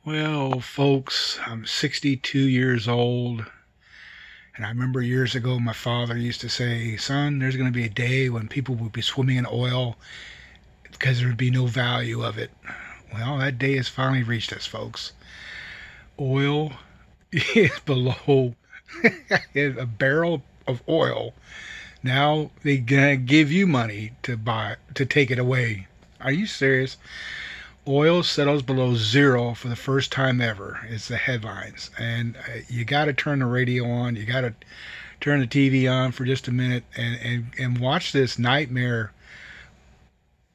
Well, folks, I'm 62 years old, and I remember years ago my father used to say, "Son, there's going to be a day when people will be swimming in oil because there would be no value of it." Well, that day has finally reached us, folks. Oil is below a barrel of oil. Now they gonna give you money to take it away. Are you serious? Oil settles below zero for the first time ever. It's the headlines. And you got to turn the radio on. You got to turn the TV on for just a minute and watch this nightmare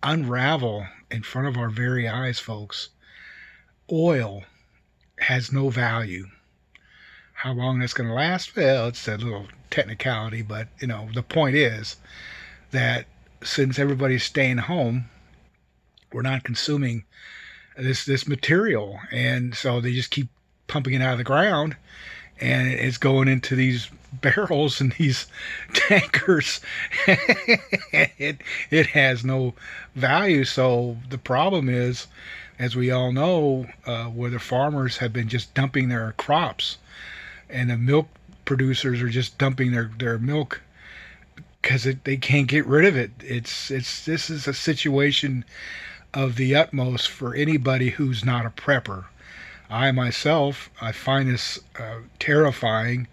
unravel in front of our very eyes, folks. Oil has no value. How long that's going to last? Well, it's a little technicality, but the point is that since everybody's staying home, we're not consuming this material, and so they just keep pumping it out of the ground, and it's going into these barrels and these tankers. It has no value. So the problem is, as we all know, where the farmers have been just dumping their crops, and the milk producers are just dumping their milk because they can't get rid of it. This is a situation of the utmost for anybody who's not a prepper. I myself, I find this terrifying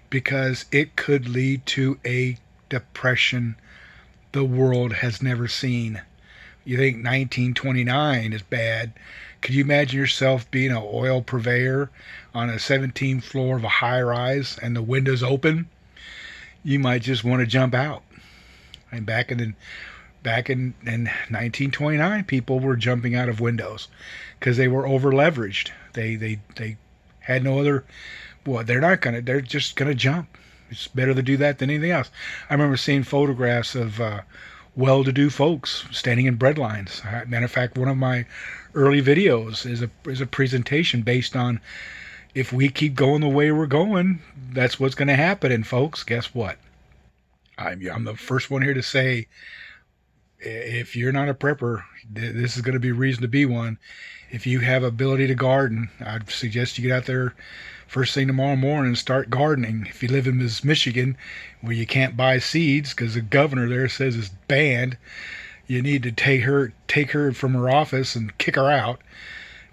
because it could lead to a depression the world has never seen. You think 1929 is bad. Could you imagine yourself being an oil purveyor on a 17th floor of a high rise and the windows open? You might just want to jump out. And back in 1929, people were jumping out of windows because they were over leveraged. They had no other. Well, they're just gonna jump. It's better to do that than anything else. I remember seeing photographs of well-to-do folks standing in bread lines. Matter of fact, one of my early videos is a presentation based on, if we keep going the way we're going, that's what's going to happen. And folks, guess what? I'm the first one here to say, if you're not a prepper, this is going to be a reason to be one. If you have ability to garden, I'd suggest you get out there first thing tomorrow morning and start gardening. If you live in Michigan, where you can't buy seeds because the governor there says it's banned, you need to take her from her office and kick her out,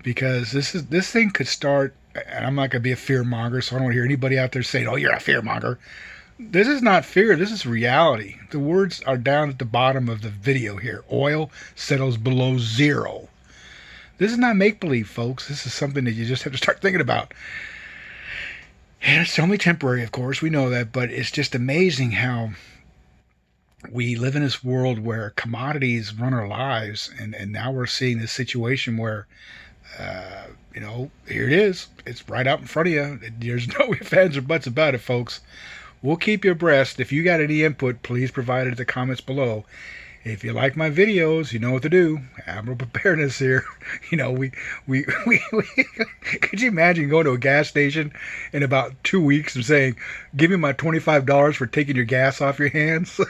because this thing could start. And I'm not going to be a fear monger, so I don't hear anybody out there saying, "Oh, you're a fear monger." This is not fear. This is reality. The words are down at the bottom of the video here. Oil settles below zero. This is not make-believe, folks. This is something that you just have to start thinking about. And it's only temporary, of course. We know that. But it's just amazing how we live in this world where commodities run our lives. And now we're seeing this situation where, here it is. It's right out in front of you. There's no ifs, ands, or buts about it, folks. We'll keep you abreast. If you got any input, please provide it in the comments below. If you like my videos, you know what to do. Admiral Preparedness here. We could you imagine going to a gas station in about 2 weeks and saying, "Give me my $25 for taking your gas off your hands"?